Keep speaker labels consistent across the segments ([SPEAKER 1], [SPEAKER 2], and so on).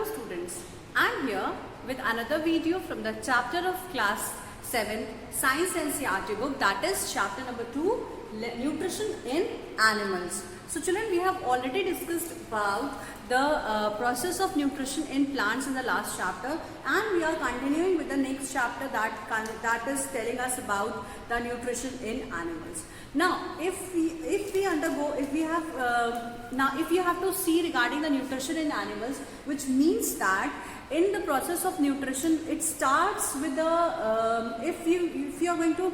[SPEAKER 1] students, I am here with another video from the chapter of class 7 Science NCERT book, that is chapter number 2, Nutrition in Animals. So children, we have already discussed about the process of nutrition in plants in the last chapter, and we are continuing with the next chapter that is telling us about the nutrition in animals. Now if you have to see regarding the nutrition in animals, which means that in the process of nutrition it starts with the if you are going to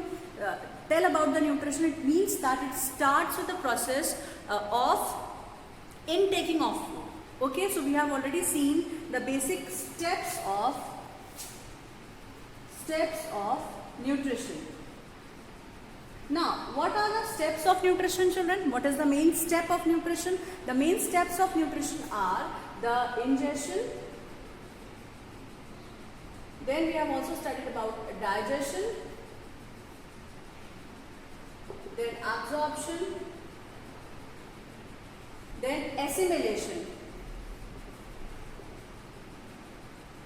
[SPEAKER 1] tell about the nutrition, it means that it starts with the process of intaking of food. Okay, so we have already seen the basic steps of nutrition. Now, what are the steps of nutrition, children? What is the main step of nutrition? The main steps of nutrition are the ingestion. Then we have also studied about digestion, then absorption, then assimilation,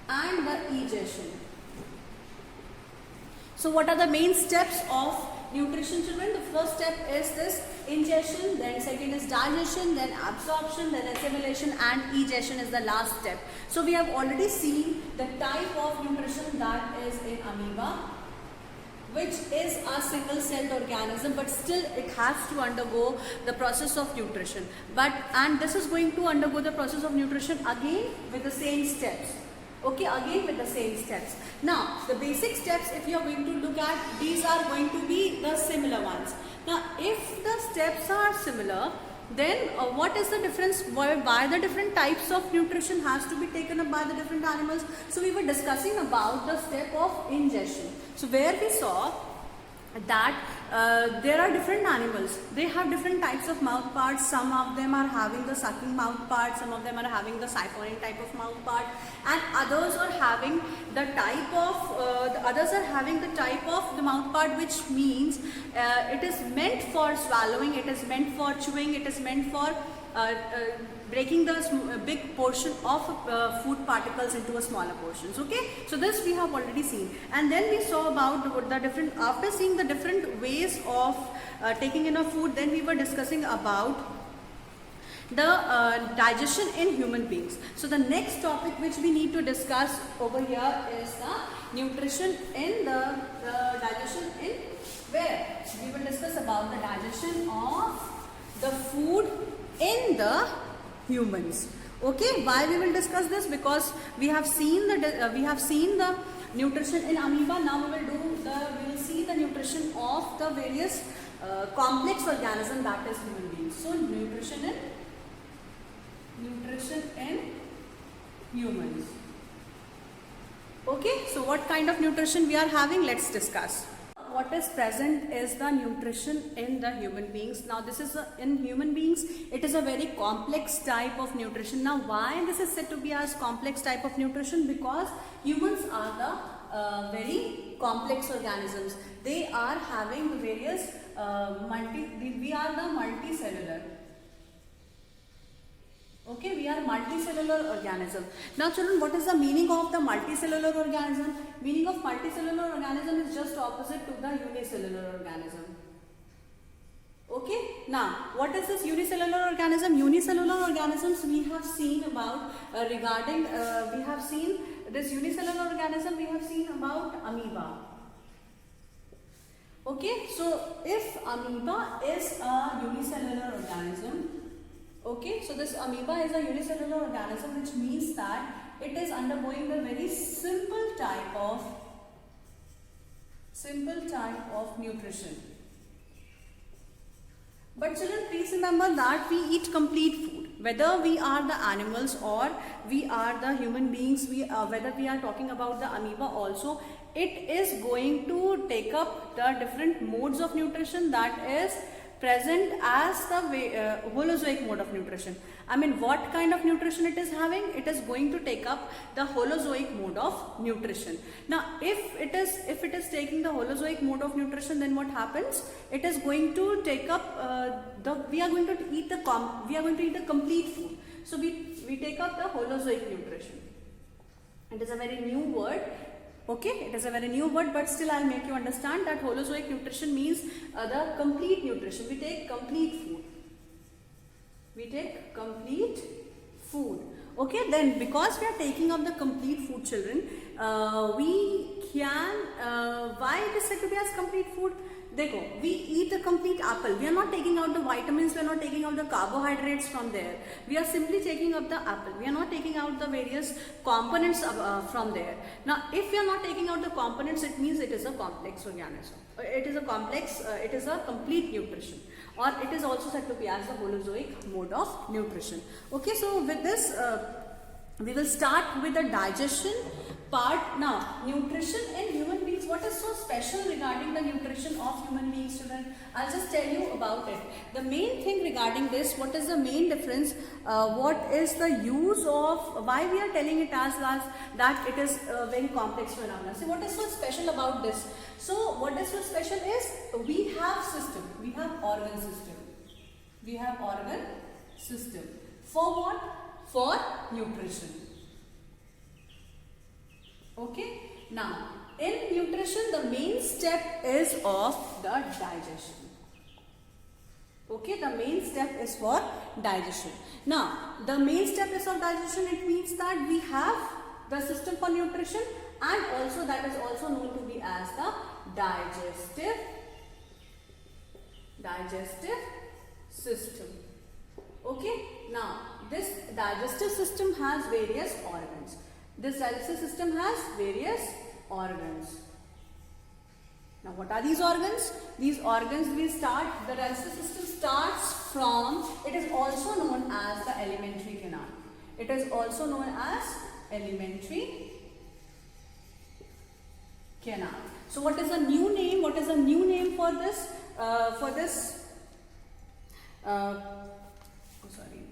[SPEAKER 1] and the egestion. So what are the main steps of nutrition, children? The first step is this ingestion, then second is digestion, then absorption, then assimilation, and egestion is the last step. So we have already seen the type of nutrition that is in amoeba, which is a single-celled organism, but still it has to undergo the process of nutrition. And this is going to undergo the process of nutrition again with the same steps. Okay, again with the same steps. Now, the basic steps, if you are going to look at, these are going to be the similar ones. Now, if the steps are similar, then what is the difference? Why the different types of nutrition has to be taken up by the different animals? So we were discussing about the step of ingestion. So where we saw that there are different animals, they have different types of mouth parts. Some of them are having the sucking mouth part, some of them are having the siphoning type of mouth part, and others are having the type of the mouth part, which means it is meant for swallowing, it is meant for chewing, it is meant for breaking the big portion of food particles into a smaller portions. Okay, so this we have already seen, and then we saw about the different, after seeing the different ways of taking in a food, then we were discussing about the digestion in human beings. So the next topic which we need to discuss over here is the nutrition in the digestion in where we will discuss about the digestion of the food in the humans. Okay, why we will discuss this? Because we have seen the nutrition in amoeba. Now we will see the nutrition of the various complex organism, that is human beings. So nutrition in humans. Okay, so what kind of nutrition we are having? Let's discuss. What is present is the nutrition in the human beings. Now this is in human beings, it is a very complex type of nutrition. Now why this is said to be as complex type of nutrition? Because humans are the very complex organisms. They are having the various we are the multicellular. Okay, we are multicellular organism. Now children, what is the meaning of the multicellular organism? Meaning of multicellular organism is just opposite to the unicellular organism. Okay, now what is this unicellular organism? Unicellular organisms we have seen about we have seen this unicellular organism, we have seen about amoeba. Okay, so if amoeba is a unicellular organism, okay, so this amoeba is a unicellular organism, which means that it is undergoing the very simple type of nutrition. But children, please remember that we eat complete food. Whether we are the animals or we are the human beings, whether we are talking about the amoeba also, it is going to take up the different modes of nutrition that is present as the holozoic mode of nutrition. I mean, what kind of nutrition it is having? It is going to take up the holozoic mode of nutrition. Now, if it is taking the holozoic mode of nutrition, then what happens? It is going to take up we are going to eat the complete food. So we take up the holozoic nutrition. It is a very new word. Okay, it is a very new word, but still I'll make you understand that holozoic nutrition means the complete nutrition. We take complete food. We take complete food. Okay, then because we are taking up the complete food, children, we can, why it is said to be as complete food? Dekho, we eat a complete apple. We are not taking out the vitamins, we are not taking out the carbohydrates from there. We are simply taking up the apple. We are not taking out the various components from there. Now, if we are not taking out the components, it means it is a complex organism. It is a complex, it is a complete nutrition. Or it is also said to be as a holozoic mode of nutrition. Okay, so with this, we will start with the digestion part. Now, nutrition in human beings, what is so special regarding the nutrition of human beings, children? I'll just tell you about it. The main thing regarding this, what is the main difference, what is the use of, why we are telling it as that it is a very complex phenomenon. See, what is so special about this? So, what is so special is, we have system, we have organ system. We have organ system. For what? For nutrition. Okay. Now, in nutrition, the main step is of the digestion. Okay, the main step is for digestion. Now, the main step is of digestion. It means that we have the system for nutrition, and also that is also known to be as the digestive system. Okay. Now, this digestive system has various organs. This digestive system has various organs. Now, what are these organs? These organs the digestive system starts from, it is also known as the alimentary canal. It is also known as alimentary canal. So, what is a new name? What is a new name for this?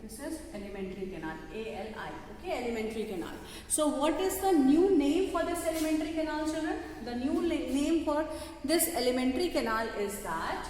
[SPEAKER 1] This is alimentary canal, ALI, okay, alimentary canal. So, what is the new name for this alimentary canal, children? The new name for this alimentary canal is that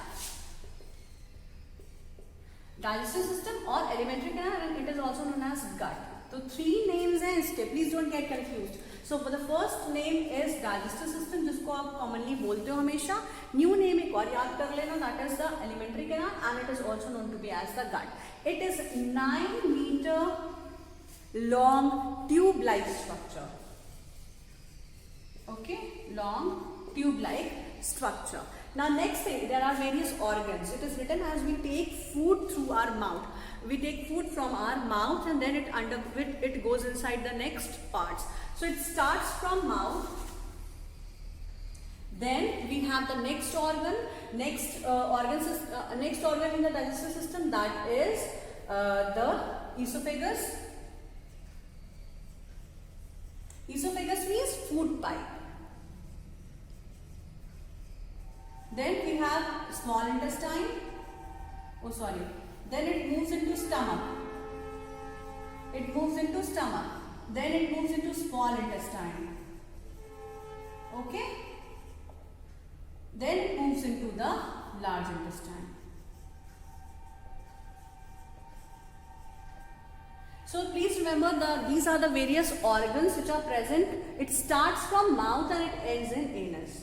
[SPEAKER 1] digestive system or alimentary canal, and it is also known as gut. So, three names हैं इसके, please don't get confused. So, for the first name is digestive system, जिसको आप commonly बोलते हो हमेशा. New name एक और याद कर लेना, that is the alimentary canal, and it is also known to be as the gut. It is 9-meter long tube-like structure. Okay, long tube-like structure. Now, next thing, there are various organs. It is written as we take food through our mouth. We take food from our mouth, and then it goes inside the next parts. So, it starts from mouth. Then we have the next organ, next organ in the digestive system, that is the esophagus. Esophagus means food pipe. Then we have small intestine. Then it moves into stomach. It moves into stomach. Then it moves into small intestine. Okay. Then it moves into the large intestine. So please remember these are the various organs which are present. It starts from mouth and it ends in anus.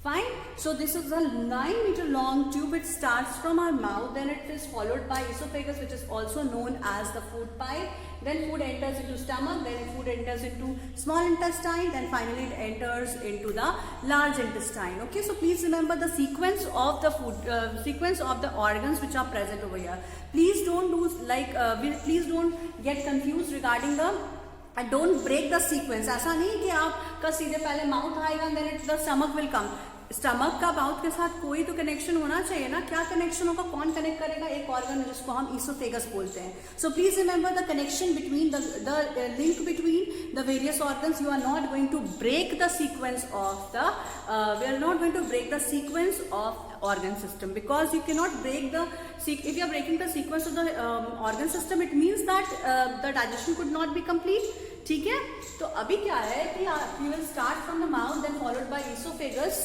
[SPEAKER 1] Fine. So this is a 9-meter long tube. It starts from our mouth, then it is followed by esophagus, which is also known as the food pipe. Then food enters into stomach, then food enters into small intestine, then finally it enters into the large intestine. Okay, so please remember the sequence of the food, sequence of the organs which are present over here. Please don't do please don't get confused regarding the don't break the sequence. ऐसा नहीं कि आपका सीधे पहले mouth आएगा and then the stomach will come. Stomach का mouth के साथ कोई तो कनेक्शन होना चाहिए ना. क्या कनेक्शन होगा, कौन कनेक्ट करेगा? एक ऑर्गन जिसको हम ईसोफेगस बोलते हैं. So please remember the connection between the link between the various organs. You are not going to break the sequence of the we are not going to break the sequence of organ system, because you cannot break the if you are breaking the sequence of the organ system, it means that the digestion could not be complete. ठीक है. तो अभी क्या है कि you will start from the mouth, then followed by esophagus,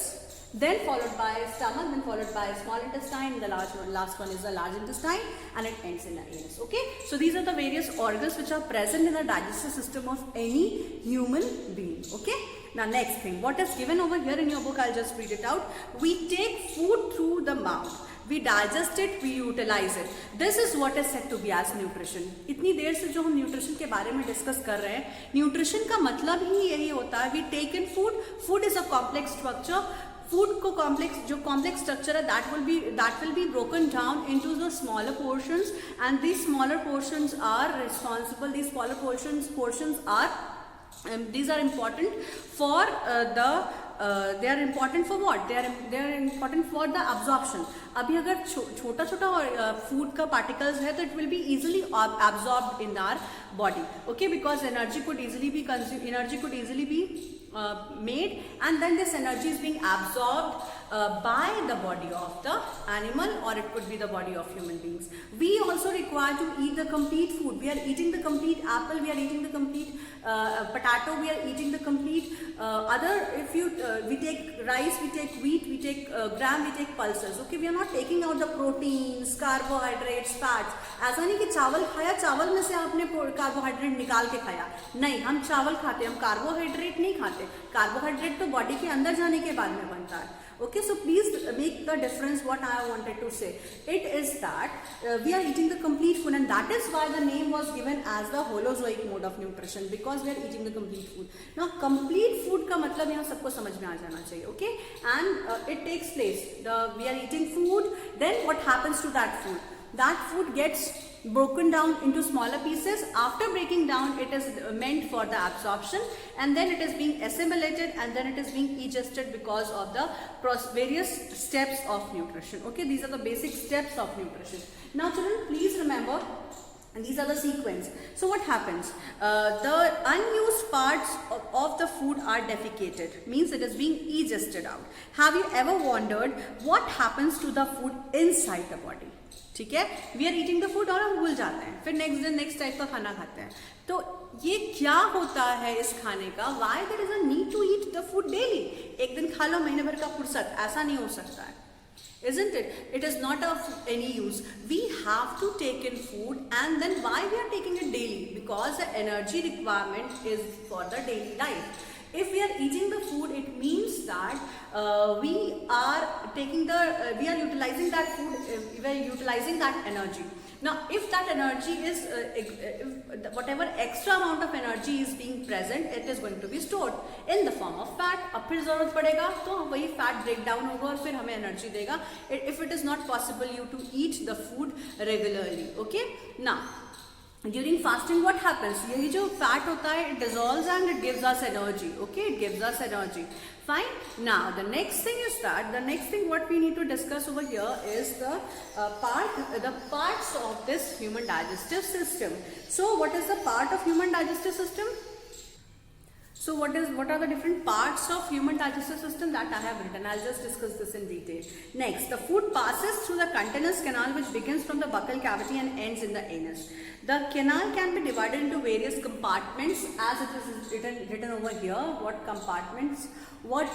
[SPEAKER 1] then followed by stomach, then followed by small intestine, the last one is the large intestine, and it ends in the anus. Okay, so these are the various organs which are present in the digestive system of any human being. Okay, now next thing, what is given over here in your book, I'll just read it out. We take food through the mouth, we digest it, we utilize it. This is what is said to be as nutrition. इतनी देर से जो हम nutrition के बारे में discuss कर रहे हैं, न्यूट्रिशन का मतलब ही यही होता है, we take in food. Food is a complex structure. Food को जो कॉम्प्लेक्स स्ट्रक्चर है that will be broken down into the smaller portions, and these smaller portions are responsible. These smaller portions are these are important for they are important for what? They are important for the absorption. अभी अगर छोटा छोटा food का particles है तो it will be easily absorbed in our body. Okay, because energy could easily be consumed, energy could easily be made, and then this energy is being absorbed by the body of the animal, or it could be the body of human beings. We also require to eat the complete food. We are eating the complete apple, we are eating the complete potato, we are eating the complete we take rice, we take wheat, we take gram, we take pulses. Okay, we are not taking out the proteins, carbohydrates, fats. ऐसा नहीं कि चावल खाया, चावल में से आपने carbohydrate निकाल के खाया. नहीं, हम चावल खाते, हम कार्बोहाइड्रेट नहीं खाते. कार्बोहाइड्रेट तो बॉडी के अंदर जाने के बाद में बनता है. Okay, so please make the difference. What I wanted to say, it is that we are eating the complete food, and that is why the name was given as the holozoic mode of nutrition, because we are eating the complete food. Now complete food का मतलब यहाँ सबको समझ में आ जाना चाहिए. Okay, and it takes place, we are eating food, then what happens to that food? That food gets broken down into smaller pieces. After breaking down, it is meant for the absorption, and then it is being assimilated, and then it is being digested because of the various steps of nutrition. Okay, these are the basic steps of nutrition. Now children, please remember, and these are the sequence. So what happens? The unused parts of the food are defecated, means it is being digested out. Have you ever wondered what happens to the food inside the body? ठीक है, we are eating the food और हम भूल जाते हैं, फिर next दिन next type का खाना खाते हैं. तो ये क्या होता है इस खाने का? Why there is a need to eat the food daily? एक दिन खा लो, महीने भर का फुर्सत, ऐसा नहीं हो सकता है. Isn't it? It is not of any use. We have to take in food, and then why we are taking it daily? Because the energy requirement is for the daily life. If we are eating the food, it means that we are utilizing that food, we are utilizing that energy. Now, if that energy is, whatever extra amount of energy is being present, it is going to be stored in the form of fat. अब फिर जरूरत पड़ेगा तो वही fat break down होगा और फिर हमें energy देगा. If it is not possible you to eat the food regularly. Okay. Now, during fasting what happens? यही जो fat होता है, it dissolves and it gives us energy. Okay, it gives us energy. Fine. Now the next thing what we need to discuss over here is the parts of this human digestive system. So what is the part of human digestive system? So what are the different parts of human digestive system that I have written? I'll just discuss this in detail. Next, the food passes through the continuous canal which begins from the buccal cavity and ends in the anus. The canal can be divided into various compartments as it is written over here. What compartments, what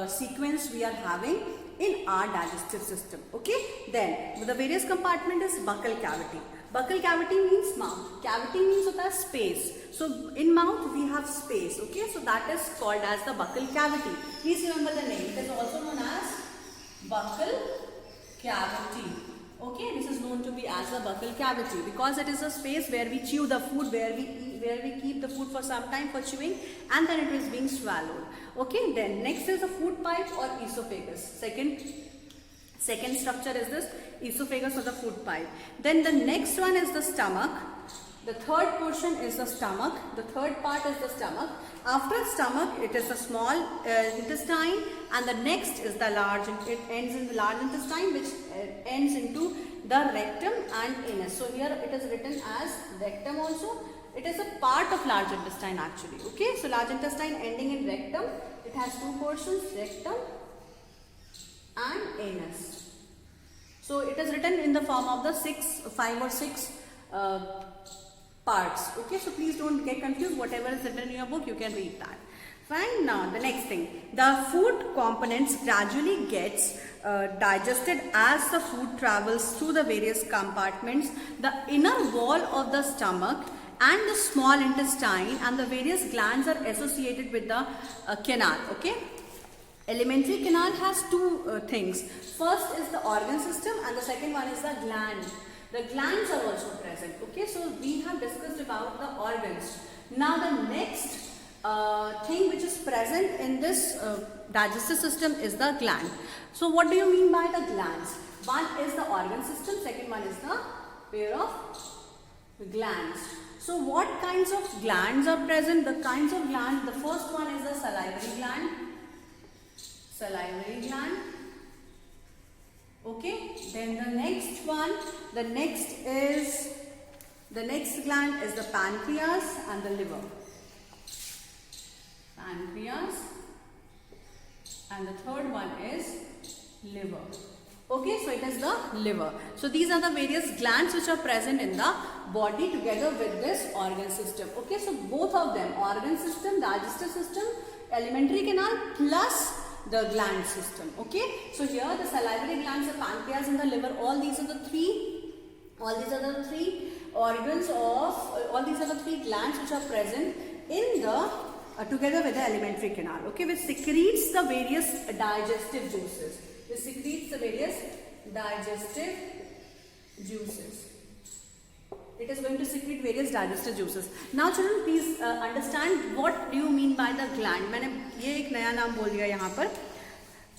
[SPEAKER 1] sequence we are having in our digestive system. Okay, then the various compartment is buccal cavity. Buccal cavity means mouth. Cavity means hota hai space. So in mouth we have space. Okay, so that is called as the buccal cavity. Please remember the name. It is also known as buccal cavity. Okay, this is known to be as the buccal cavity because it is a space where we chew the food, where we keep the food for some time for chewing, and then it is being swallowed. Okay, then next is the food pipe or esophagus. Second structure is this esophagus or the food pipe. Then the next one is the stomach. The third portion is the stomach. The third part is the stomach. After stomach, it is the small intestine, and the next is the large. It ends in the large intestine, which ends into the rectum and anus. So here it is written as rectum also. It is a part of large intestine actually. Okay, so large intestine ending in rectum. It has two portions, rectum and anus. So it is written in the form of the 5 or 6 parts. Okay, so please don't get confused. Whatever is written in your book, you can read that. Fine. Now the next thing, the food components gradually gets digested as the food travels through the various compartments, the inner wall of the stomach and the small intestine, and the various glands are associated with the canal. Okay. Alimentary canal has two things. First is the organ system and the second one is the gland. The glands are also present. Okay, so we have discussed about the organs. Now the next thing which is present in this digestive system is the gland. So what do you mean by the glands? One is the organ system, second one is the pair of glands. So what kinds of glands are present? The kinds of glands, the first one is the salivary gland. Salivary gland. Okay, then the next gland is the pancreas and the liver. Pancreas, and the third one is liver. Okay, so it is the liver. So these are the various glands which are present in the body together with this organ system. Okay, so both of them, organ system, digestive system, alimentary canal plus the gland system. Okay, so here the salivary glands, the pancreas and the liver, all these are the three organs of, all these are the three glands which are present in the together with the alimentary canal. Okay, which secretes the various digestive juices. Which secretes the various digestive juices. It is going to secrete various digestive juices. Now children, please understand what do you mean by the gland. मैंने ये एक नया नाम बोल दिया यहाँ पर.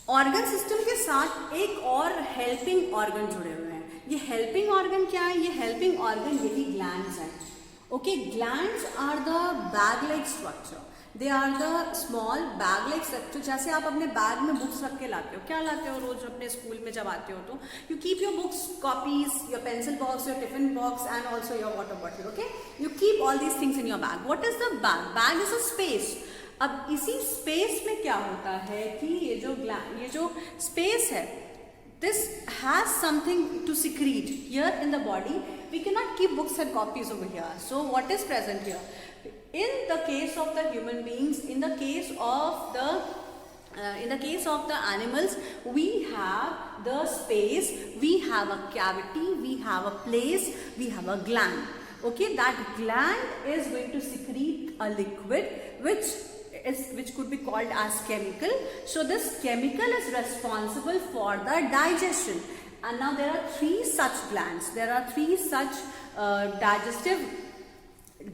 [SPEAKER 1] Organ system के साथ एक और हेल्पिंग ऑर्गन जुड़े हुए हैं. ये हेल्पिंग ऑर्गन क्या है? ये हेल्पिंग ऑर्गन यही ग्लैंड्स हैं. Okay, glands are the bag like structure. They are the small bag like structure. जैसे आप अपने बैग में बुक्स रख के लाते हो, क्या लाते हो रोज अपने स्कूल में जब आते हो? तो you keep your books, copies, your pencil box, your tiffin box and also your water bottle. Okay, you keep all these things in your bag. What is the bag? Bag is a space. अब इसी space में क्या होता है कि ये जो space है, this has something to secrete here in the body. We cannot keep books and copies over here. So what is present here? In the case of the human beings, in the case of the animals, we have the space, we have a cavity, we have a place, we have a gland. Okay, that gland is going to secrete a liquid which could be called as chemical. So this chemical is responsible for the digestion. And now there are three such glands. There are three such digestive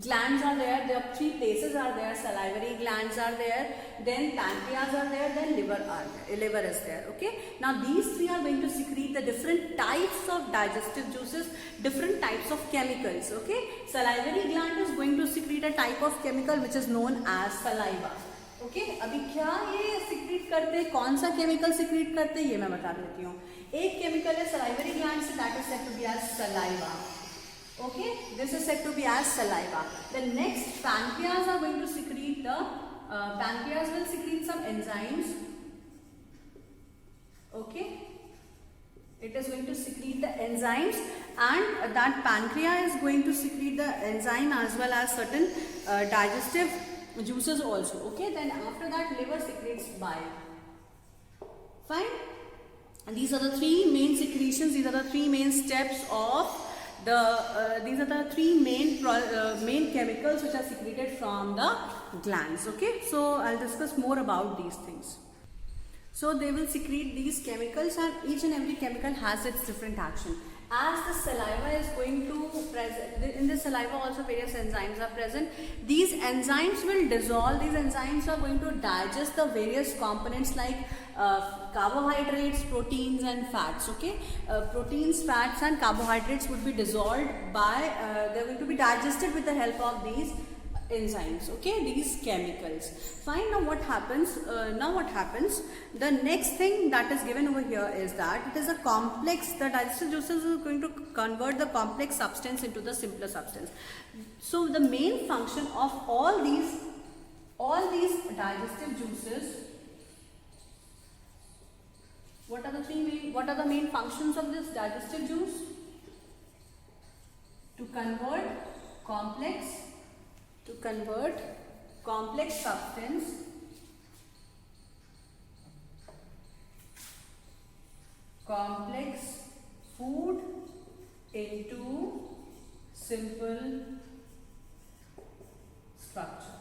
[SPEAKER 1] glands are there. There are three places are there. Salivary glands are there. Then pancreas are there. Then liver is there. Okay. Now these three are going to secrete the different types of digestive juices, different types of chemicals. Okay. Salivary gland is going to secrete a type of chemical which is known as saliva. Okay. अभी क्या ये secrete करते हैं? कौन सा chemical secrete करते हैं? ये मैं बता देती हूँ. एक chemical है salivary gland से, that is said to be as saliva. Okay, this is said to be as saliva. The next, pancreas are going to secrete the pancreas will secrete some enzymes. Okay, it is going to secrete the enzymes, and that pancreas is going to secrete the enzyme as well as certain digestive juices also. Okay, then after that liver secretes bile. Fine. And these are the three main secretions. These are the three main steps of these are the three main chemicals which are secreted from the glands. Okay, so I'll discuss more about these things. So they will secrete these chemicals, and each and every chemical has its different action. As the saliva is going to present, in the saliva also various enzymes are present. These enzymes will dissolve. These enzymes are going to digest the various components like carbohydrates, proteins and fats. Okay, proteins, fats and carbohydrates would be dissolved by, they're going to be digested with the help of these enzymes. Okay, these chemicals. Fine. Now what happens? The next thing that is given over here is that it is a complex. The digestive juices is going to convert the complex substance into the simpler substance. So the main function of all these digestive juices. What are the main functions of this digestive juice? To convert complex substance complex food into simple structure.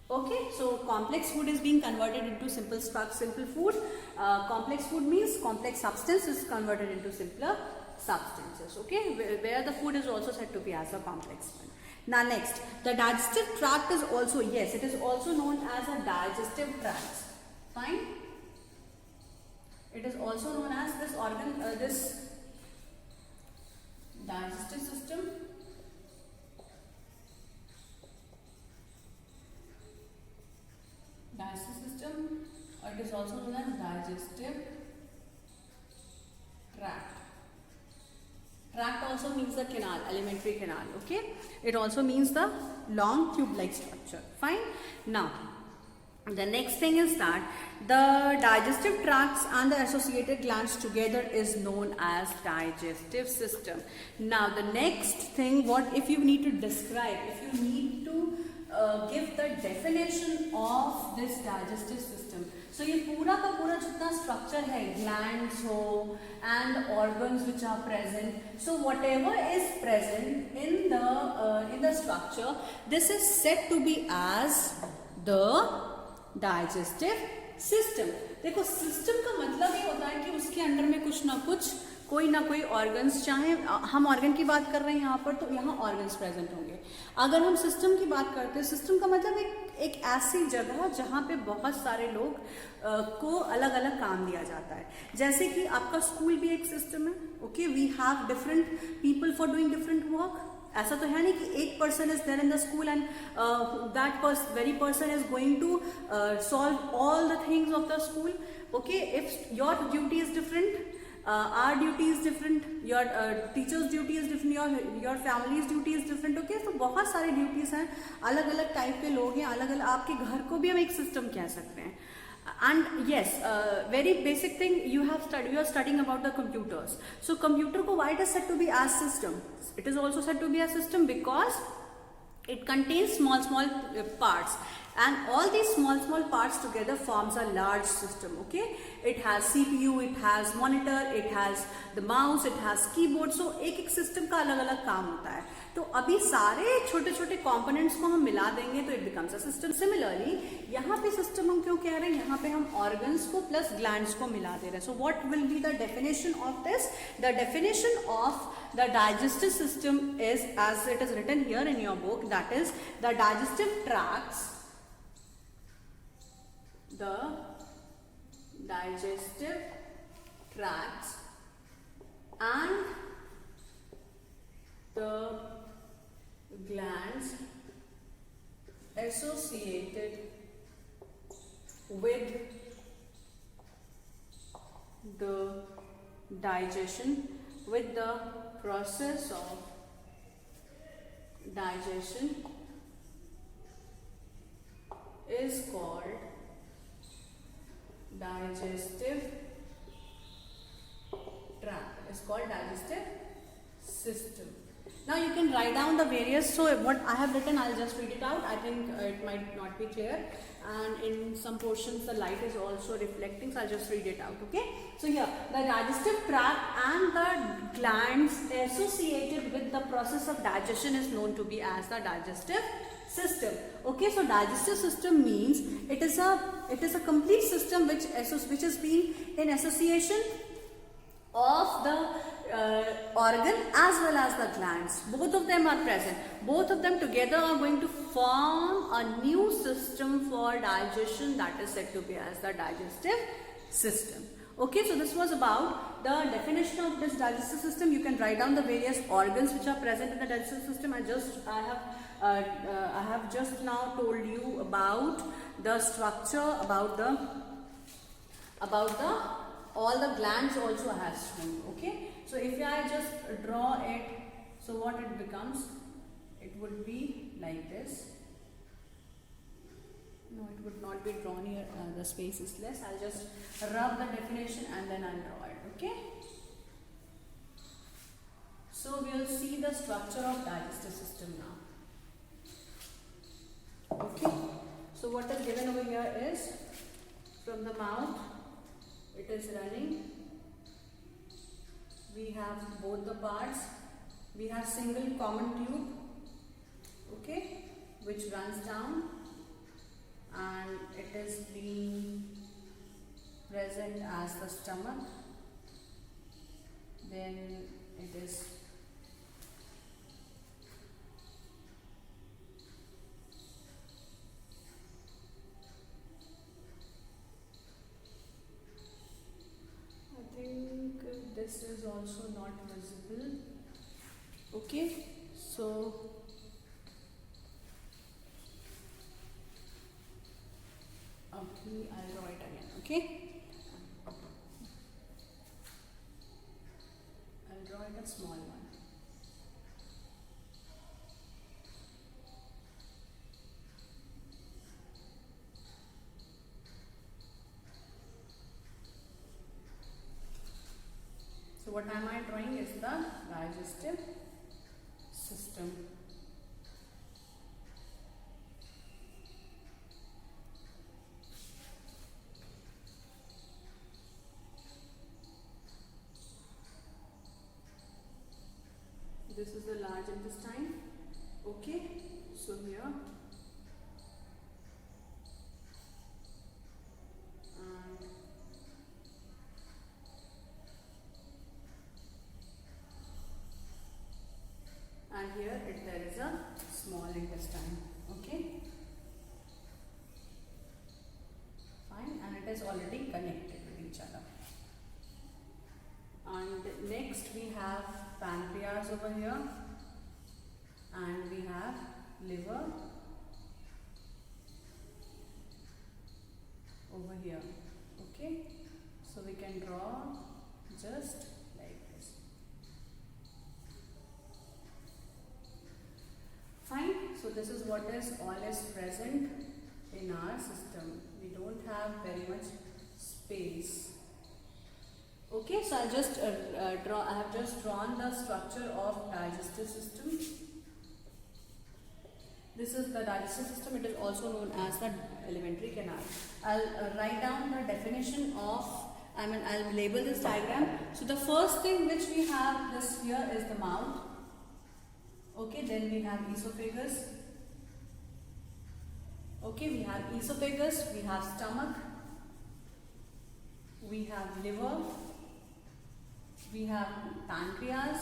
[SPEAKER 1] Okay, so complex food is being converted into simple food. Complex food means complex substance is converted into simpler substances. Okay, where the food is also said to be as a complex one. Now next, the digestive tract is also, yes, it is also known as a digestive tract. Fine. It is also known as this organ, this digestive system. Digestive system, or it is also known as digestive tract. Tract also means the canal, alimentary canal. Okay, it also means the long tube-like structure. Fine. Now, the next thing is that the digestive tracts and the associated glands together is known as digestive system. Now, the next thing, what if you need to describe, if you need to give the definition of this digestive system. So ये पूरा का पूरा जितना structure है, glands हो and organs which are present. So whatever is present in the structure, this is said to be as the digestive system. देखो system का मतलब ये होता है कि उसके अंदर में कुछ ना कुछ कोई ना कोई ऑर्गन्स, चाहे हम ऑर्गन की बात कर रहे हैं यहाँ पर तो यहाँ ऑर्गन्स प्रेजेंट होंगे. अगर हम सिस्टम की बात करते हैं, सिस्टम का मतलब एक ऐसी जगह जहाँ पे बहुत सारे लोग को अलग अलग काम दिया जाता है. जैसे कि आपका स्कूल भी एक सिस्टम है. Okay, we have different people for doing different work. ऐसा तो है नहीं कि एक person is there in the school and that very person is going to solve all the things of the school. Okay, if your duty is different, our duty is different, your teacher's duty is different, your family's duty is different. Okay, तो बहुत सारे duties हैं, अलग अलग type के लोग हैं, अलग अलग. आपके घर को भी हम एक सिस्टम कह सकते हैं. And yes, very basic thing, you are studying about the computers. So computer को why it is said to be as system? It is also said to be a system because it contains small parts, and all these small parts together forms a large system. Okay, it has CPU, it has monitor, it has the mouse, it has keyboard. So एक system का अलग अलग काम होता है. तो अभी सारे छोटे छोटे components को हम मिला देंगे तो it becomes a system. Similarly, यहाँ पे system हम क्यों कह रहे हैं, यहाँ पे हम organs को plus glands को मिला दे रहे हैं. So what will be the definition of this? The definition of the digestive system is as it is written here in your book, that is the digestive tracts. The digestive tracts and the glands associated with the digestion, with the process of digestion is called digestive tract. It's called digestive system. Now you can write down the various. So what I have written, I'll just read it out. I think it might not be clear, and in some portions the light is also reflecting, so I'll just read it out. Okay, so here the digestive tract and the glands associated with the process of digestion is known to be as the digestive system. Okay, so digestive system means it is a complete system which is being in association of the organ as well as the glands. Both of them are present. Both of them together are going to form a new system for digestion that is said to be as the digestive system. Okay, so this was about the definition of this digestive system. You can write down the various organs which are present in the digestive system. I have just now told you about the structure, about the all the glands also has shown. Okay, so if I just draw it, so what it becomes, it would be like this. No, it would not be drawn here, the space is less. I'll just rub the definition and then I'll draw it. Okay, so we'll see the structure of digestive system now. Okay, so what is given over here is from the mouth, it is running we have both the parts. We have single common tube, okay, which runs down, and it is being present as the stomach. Then it is this is also not visible, okay, so okay, I'll draw it again, okay, I'll draw it a small one. So what am I drawing is the digestive system. This is the large intestine, okay, so here and here there is a small intestine, okay, fine, and it is already connected with each other. And next we have pancreas over here, and we have liver over here, okay, so we can draw just like this. Fine, so this is what is all is present in our system. We don't have very much space. Okay, so I have just drawn the structure of digestive system. This is the digestive system. It is also known as the alimentary canal. I'll write down the definition of, I'll label this diagram. So the first thing which we have this here is the mouth. Okay, then we have esophagus. Okay, we have esophagus, we have stomach, we have liver, we have pancreas,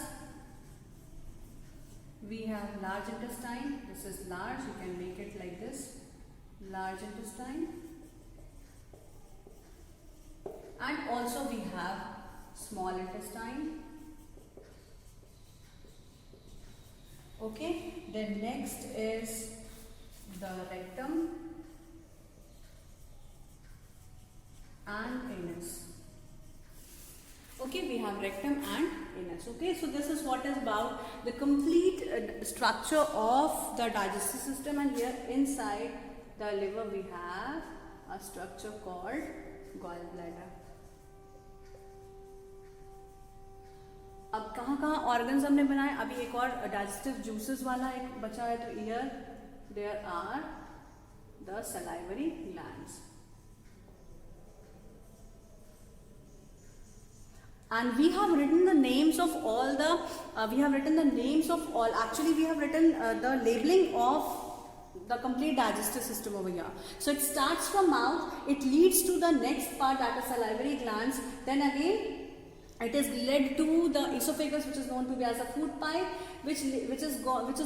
[SPEAKER 1] we have large intestine. This is large, you can make it like this, large intestine, and also we have small intestine. Okay, then next is the rectum and anus. Okay, we have rectum and anus. Okay, so this is what is about the complete structure of the digestive system, and here inside the liver we have a structure called gallbladder. अब कहाँ organs हमने बनाए, अभी एक और digestive juices वाला एक बचा है, तो here there are the salivary glands. And we have written the names of all the, actually we have written the labeling of the complete digestive system over here. So it starts from mouth, it leads to the next part, that is salivary glands, then again it is led to the esophagus, which is known to be as a food pipe, which is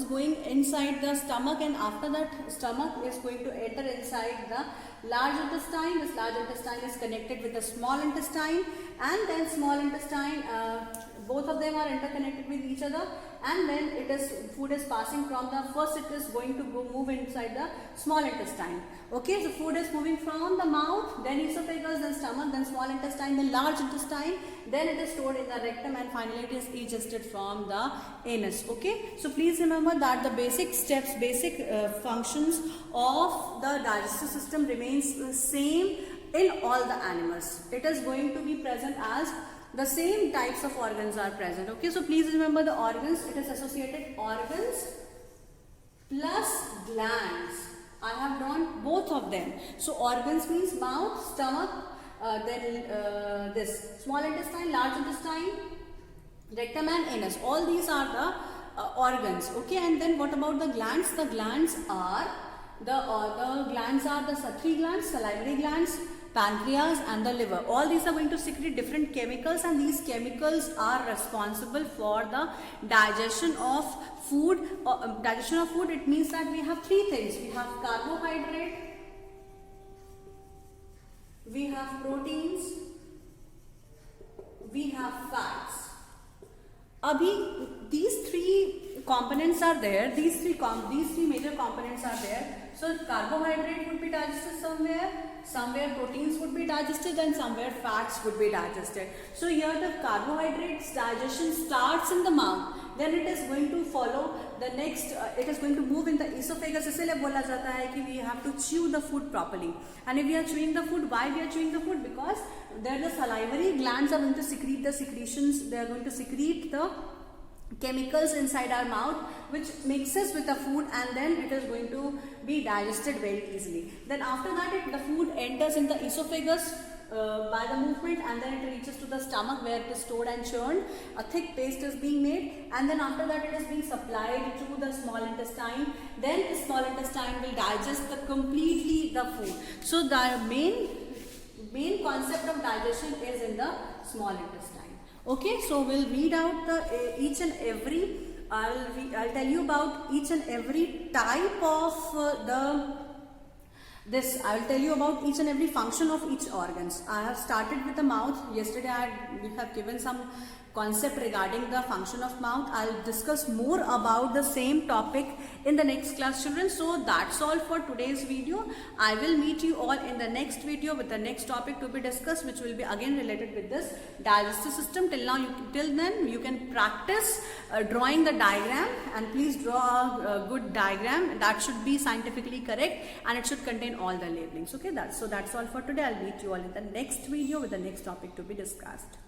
[SPEAKER 1] going inside the stomach, and after that stomach is going to enter inside the large intestine. This large intestine is connected with the small intestine, and then small intestine, both of them are interconnected with each other, and then food is passing from the first, it is going to move inside the small intestine. Okay, so food is moving from the mouth, then esophagus, then stomach, then small intestine, then large intestine, then it is stored in the rectum, and finally it is digested from the anus. Okay, so please remember that the basic steps, functions of the digestive system remains the same in all the animals. It is going to be present as the same types of organs are present. Okay, so please remember the organs. It is associated organs plus glands. I have drawn both of them. So organs means mouth, stomach, then this small intestine, large intestine, Rectum and anus, all these are the organs. Okay, and then what about the glands? The glands are the three glands: salivary glands, pancreas and the liver. All these are going to secrete different chemicals, and these chemicals are responsible for the digestion of food. Digestion of food, it means that we have three things. We have carbohydrate, we have proteins, we have fats. Abhi, these three components are there, these three major components are there. So carbohydrate would be digested somewhere proteins would be digested, and somewhere fats would be digested. So here the carbohydrates digestion starts in the mouth, then it is going to follow the next, it is going to move in the esophagus. इसलिए बोला जाता है कि we have to chew the food properly. And if we are chewing the food, why we are chewing the food? Because there the salivary glands are going to secrete the secretions, they are going to secrete the chemicals inside our mouth which mixes with the food, and then it is going to be digested very easily. Then after that the food enters in the esophagus by the movement, and then it reaches to the stomach where it is stored and churned. A thick paste is being made, and then after that it is being supplied to the small intestine. Then the small intestine will digest completely the food. So the main concept of digestion is in the small intestine. Okay, so we'll read out the each and every. I'll tell you about each and every type of I will tell you about each and every function of each organs. I have started with the mouth. Yesterday we have given some concept regarding the function of mouth. I'll discuss more about the same topic in the next class, children. So that's all for today's video. I will meet you all in the next video with the next topic to be discussed, which will be again related with this digestive system. Till then you can practice drawing the diagram, and please draw a good diagram that should be scientifically correct, and it should contain all the labelings. Okay, that's all for today. I'll meet you all in the next video with the next topic to be discussed.